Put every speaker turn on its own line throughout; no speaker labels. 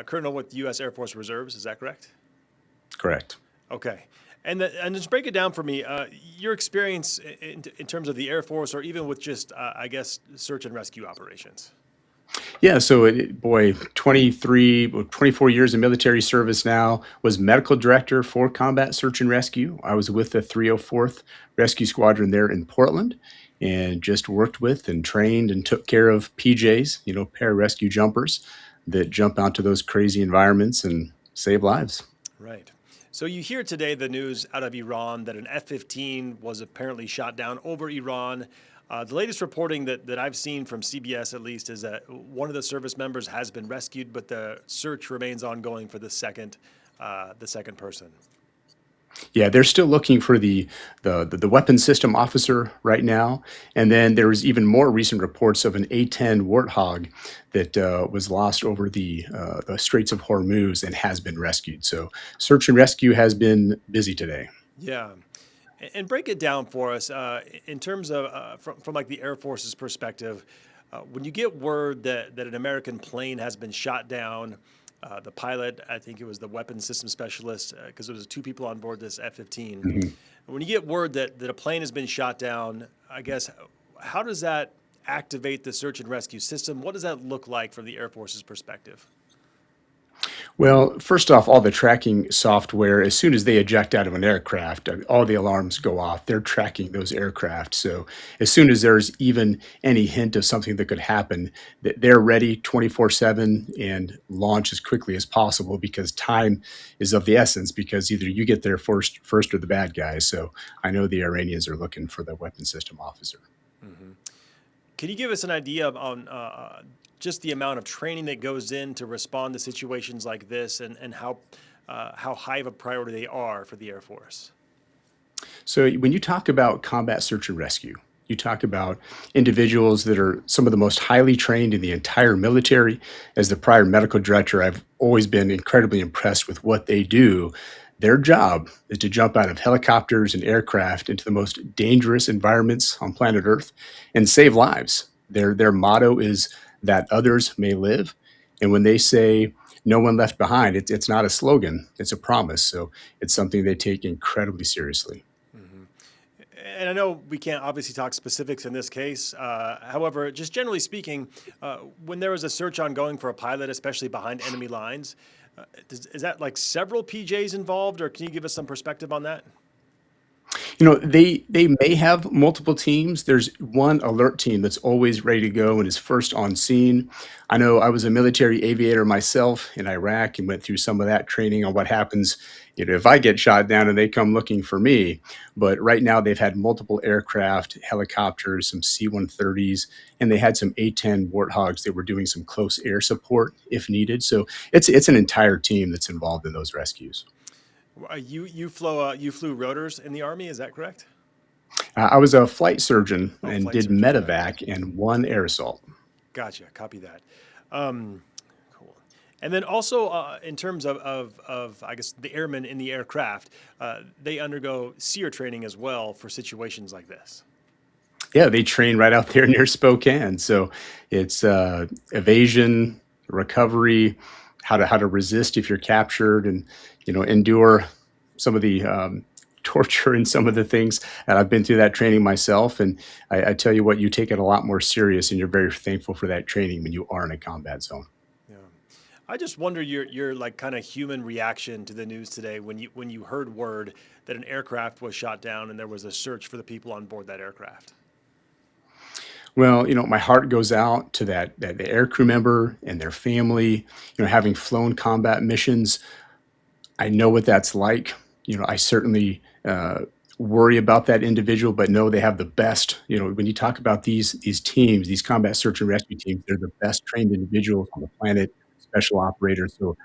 Colonel with the U.S. Air Force Reserves. Is that correct?
Correct.
Okay. And just break it down for me. Your experience in terms of the Air Force, or even with just, I guess, search and rescue operations.
Yeah, so boy, 24 years of military service now, was medical director for combat search and rescue. I was with the 304th Rescue Squadron there in Portland and just worked with and trained and took care of PJs, pararescue jumpers that jump out to those crazy environments and save lives.
Right. So you hear today the news out of Iran that an F-15 was apparently shot down over Iran. The latest reporting that I've seen from CBS, at least, is that one of the service members has been rescued, but the search remains ongoing for the second person.
Yeah, they're still looking for the weapons system officer right now. And then there was even more recent reports of an A-10 Warthog that was lost over the Straits of Hormuz and has been rescued. So search and rescue has been busy today.
Yeah. And break it down for us in terms of from like the Air Force's perspective. When you get word that an American plane has been shot down, the pilot, I think it was the weapons system specialist, because there was two people on board this F-15.
Mhm.
When you get word that a plane has been shot down, I guess, how does that activate the search and rescue system? What does that look like from the Air Force's perspective?
Well, first off, all the tracking software, as soon as they eject out of an aircraft, all the alarms go off. They're tracking those aircraft. So as soon as there's even any hint of something that could happen, they're ready 24/7 and launch as quickly as possible because time is of the essence because either you get there first or the bad guys. So I know the Iranians are looking for the weapon system officer.
Hmm. Can you give us an idea on just the amount of training that goes in to respond to situations like this, and how high of a priority they are for the Air Force?
So when you talk about combat search and rescue, you talk about individuals that are some of the most highly trained in the entire military. As the prior medical director, I've always been incredibly impressed with what they do. Their job is to jump out of helicopters and aircraft into the most dangerous environments on planet Earth and save lives. Their motto is that others may live. And when they say no one left behind, it's not a slogan, it's a promise. So it's something they take incredibly seriously.
Hmm. And I know we can't obviously talk specifics in this case. However, just generally speaking, when there was a search ongoing for a pilot, especially behind enemy lines, is that like several PJs involved, or can you give us some perspective on that?
They may have multiple teams. There's one alert team that's always ready to go and is first on scene. I know I was a military aviator myself in Iraq and went through some of that training on what happens, if I get shot down and they come looking for me. But right now they've had multiple aircraft, helicopters, some C-130s, and they had some A-10 Warthogs that were doing some close air support if needed. So it's an entire team that's involved in those rescues.
You flew rotors in the Army, is that correct?
I was a flight surgeon
Oh,
and
flight
did
surgeon. Okay,
medevac and one air assault.
gotcha. Copy that. Um, cool. And then also in terms of I guess the airmen in the aircraft, they undergo SEER training as well for situations like this.
Yeah, they train right out there near Spokane. So it's evasion, recovery, how to resist if you're captured, and endure some of the torture and some of the things. And I've been through that training myself, and I tell you what, you take it a lot more serious, and you're very thankful for that training when you are in a combat zone.
Yeah. I just wonder your like kind of human reaction to the news today when you heard word that an aircraft was shot down and there was a search for the people on board that aircraft.
Well, my heart goes out to that the air crew member and their family. Having flown combat missions, I know what that's like. I certainly worry about that individual, but know they have the best. When you talk about these teams, these combat search and rescue teams, they're the best trained individuals on the planet, special operators. So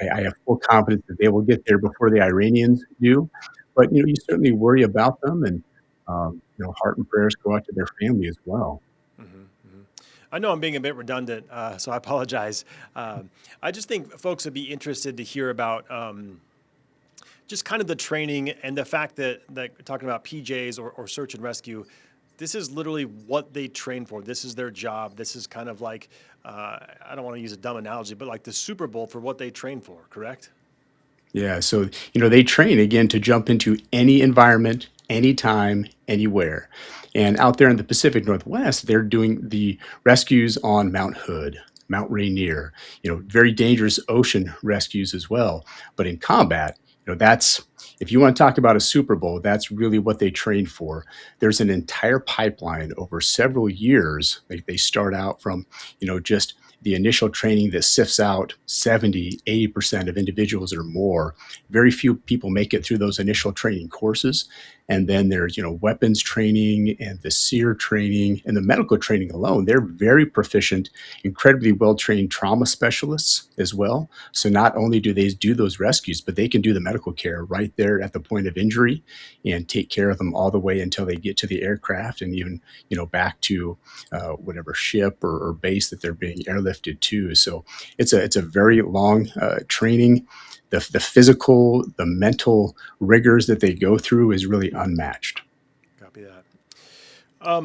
I have full confidence that they will get there before the Iranians do. But you certainly worry about them, and heart and prayers go out to their family as well.
Hmm. Hmm. I know I'm being a bit redundant, so I apologize. I just think folks would be interested to hear about just kind of the training and the fact that talking about PJs or search and rescue, this is literally what they train for. This is their job. This is kind of like, I don't want to use a dumb analogy, but like the Super Bowl for what they train for, correct?
Yeah, so they train again to jump into any environment, anytime, anywhere. And out there in the Pacific Northwest, they're doing the rescues on Mount Hood, Mount Rainier, very dangerous ocean rescues as well. But in combat, that's if you want to talk about a Super Bowl, that's really what they train for. There's an entire pipeline over several years. They start out from, just the initial training that sifts out 70, 80% of individuals or more. Very few people make it through those initial training courses. And then there's, weapons training and the SEER training and the medical training alone. They're very proficient, incredibly well-trained trauma specialists as well. So not only do they do those rescues, but they can do the medical care right there at the point of injury and take care of them all the way until they get to the aircraft and even, back to whatever ship or base that they're being airlifted to. So it's a very long training. The physical, the mental rigors that they go through is really unmatched.
Copy that. I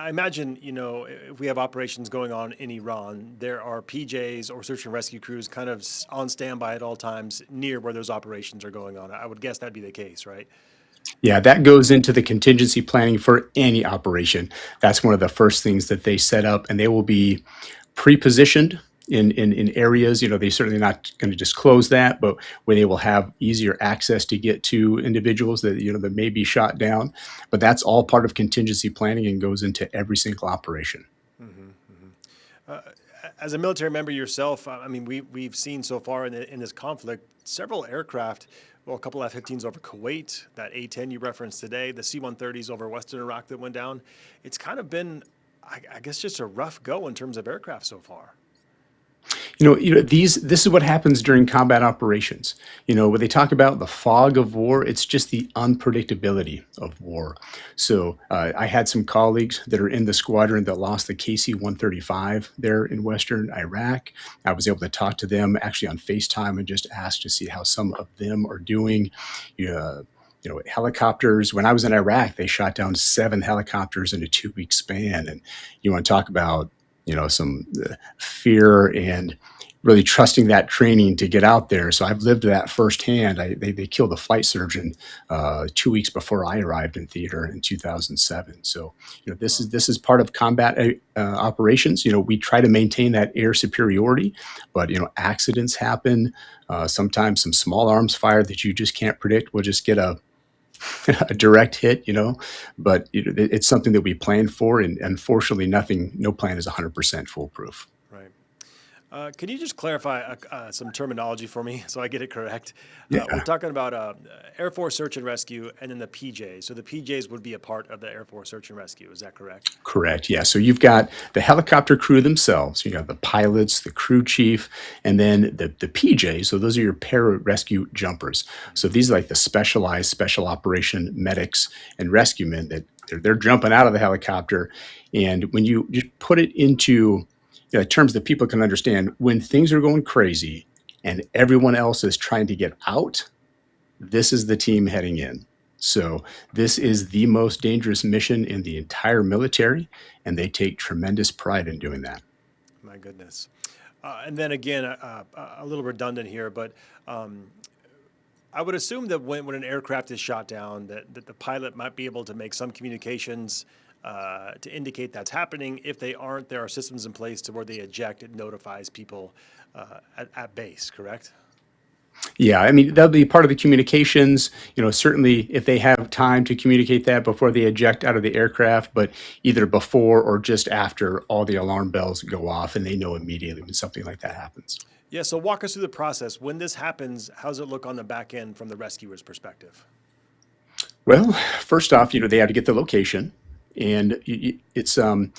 imagine, if we have operations going on in Iran, there are PJs or search and rescue crews kind of on standby at all times near where those operations are going on. I would guess that'd be the case, right?
Yeah, that goes into the contingency planning for any operation. That's one of the first things that they set up, and they will be pre-positioned in areas. They certainly not going to disclose that, but where they will have easier access to get to individuals that may be shot down. But that's all part of contingency planning and goes into every single operation.
Hmm. Uh, as a military member yourself, I mean, we've seen so far in this conflict several aircraft. Well, a couple F-15s over Kuwait, that A-10 you referenced today, the C-130s over Western Iraq that went down. It's kind of been, I guess, just a rough go in terms of aircraft so far.
This is what happens during combat operations. When they talk about the fog of war, it's just the unpredictability of war. So I had some colleagues that are in the squadron that lost the KC-135 there in Western Iraq. I was able to talk to them actually on FaceTime and just ask to see how some of them are doing. Helicopters. When I was in Iraq, they shot down 7 helicopters in a 2-week span. And you want to talk about some fear and really trusting that training to get out there. So I've lived that firsthand. They killed a flight surgeon 2 weeks before I arrived in theater in 2007. So this is part of combat operations. We try to maintain that air superiority, but accidents happen. Sometimes some small arms fire that you just can't predict. We'll just get a direct hit, but it's something that we plan for, and unfortunately, no plan is 100% foolproof.
Right. Can you just clarify some terminology for me so I get it correct? We're
Yeah.
talking about Air Force Search and Rescue and then the PJs. So the PJs would be a part of the Air Force Search and Rescue. Is that correct?
Correct. Yeah. So you've got the helicopter crew themselves, the pilots, the crew chief, and then the PJ. So those are your pararescue jumpers. So these are like the specialized special operation medics and rescue men that they're jumping out of the helicopter. And when you just put it into terms that people can understand, when things are going crazy and everyone else is trying to get out, this is the team heading in. So this is the most dangerous mission in the entire military, and they take tremendous pride in doing that.
My goodness. And then again, a little redundant here, but I would assume that when an aircraft is shot down, that the pilot might be able to make some communications to indicate that's happening. If they aren't, there are systems in place to where they eject. It notifies people at base, correct?
Yeah, I mean, that'll be part of the communications. Certainly if they have time to communicate that before they eject out of the aircraft, but either before or just after all the alarm bells go off and they know immediately when something like that happens.
Yeah, so walk us through the process. When this happens, how does it look on the back end from the rescuer's perspective?
Well, first off, they have to get the location, and it's some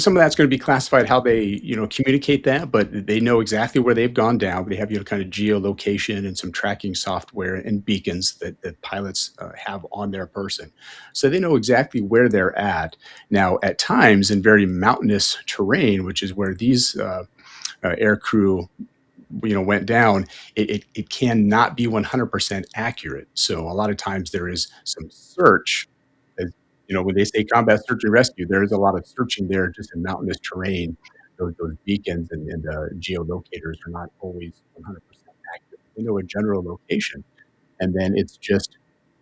of that's going to be classified how they communicate that, but they know exactly where they've gone down. They have kind of geolocation and some tracking software and beacons that pilots have on their person, so they know exactly where they're at. Now, at times in very mountainous terrain, which is where these air crew went down, it cannot be 100% accurate. So a lot of times there is some search. When they say combat search and rescue, there's a lot of searching there just in mountainous terrain. Those beacons and geolocators are not always 100% accurate. They know a general location, and then it's just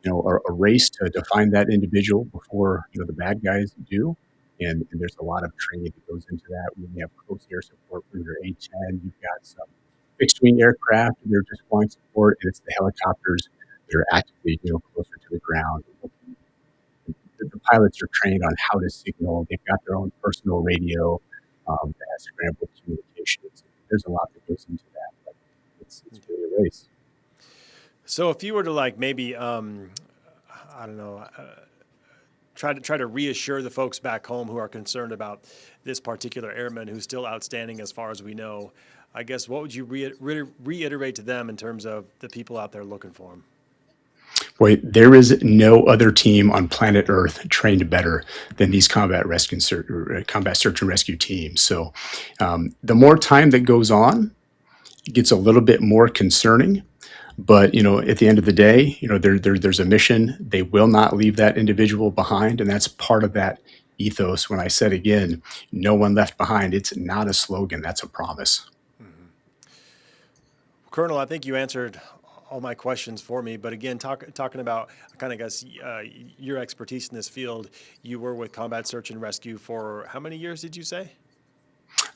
a race to find that individual before the bad guys do. And there's a lot of training that goes into that. We have close air support from your A-10. You've got some fixed wing aircraft, and they're just flying support, and it's the helicopters that are actively closer to the ground. The pilots are trained on how to signal. They've got their own personal radio that has scrambled communications. There's a lot that goes into that, but it's really a race.
So if you were to like maybe I don't know, try to reassure the folks back home who are concerned about this particular airman who's still outstanding as far as we know, I guess what would you reiterate to them in terms of the people out there looking for him?
Boy, there is no other team on planet Earth trained better than these combat search and rescue teams. So, the more time that goes on, it gets a little bit more concerning. But at the end of the day, there's a mission. They will not leave that individual behind, and that's part of that ethos. When I said again, no one left behind, it's not a slogan. That's a promise.
Mm-hmm. Colonel, I think you answered all my questions for me. But again, talking about kind of guess your expertise in this field, you were with Combat Search and Rescue for how many years did you say?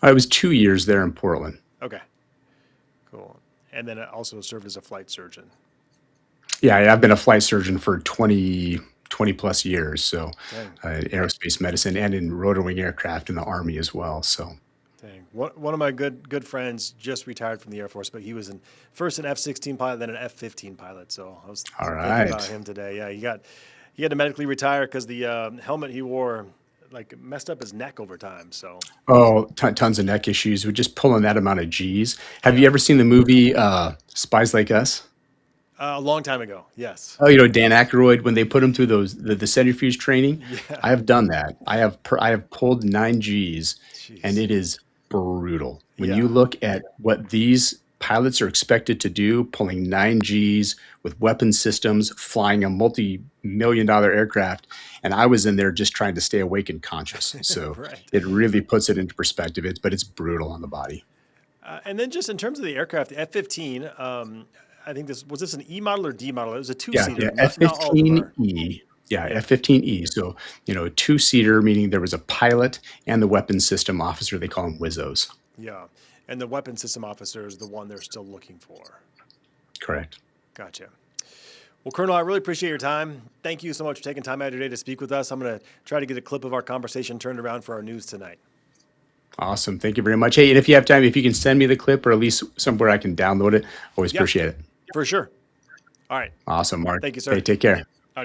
I was 2 years there in Portland.
Okay, cool. And then I also served as a flight surgeon.
Yeah, I've been a flight surgeon for 20 plus years. So aerospace medicine and in rotor wing aircraft in the Army as well. So.
Dang. One of my good friends just retired from the Air Force, but he was first an F-16 pilot, then an F-15 pilot. So I was thinking about him today. Yeah, he had to medically retire because the helmet he wore like messed up his neck over time. So
tons of neck issues with just pulling that amount of G's. Have you ever seen the movie Spies Like Us?
A long time ago, yes.
Oh, Dan Aykroyd, when they put him through the centrifuge training.
Yeah.
I have done that. I have pulled 9 G's.
Jeez.
And it is brutal. When
Yeah.
you look at what these pilots are expected to do, pulling 9 Gs with weapon systems, flying a multi-million-dollar aircraft, and I was in there just trying to stay awake and conscious. So
Right.
It really puts it into perspective. But it's brutal on the body.
And then just in terms of the aircraft, the F-15, I think was this an E model or D model? It was a two-seater.
Yeah, F-15E. Yeah, F-15E. So, a 2-seater, meaning there was a pilot and the weapons system officer. They call them WISOs.
Yeah. And the weapons system officer is the one they're still looking for.
Correct.
Gotcha. Well, Colonel, I really appreciate your time. Thank you so much for taking time out of your day to speak with us. I'm going to try to get a clip of our conversation turned around for our news tonight.
Awesome. Thank you very much. Hey, and if you have time, if you can send me the clip or at least somewhere I can download it, always appreciate it.
For sure. All right.
Awesome, Mark.
Thank you, sir.
Hey, take care.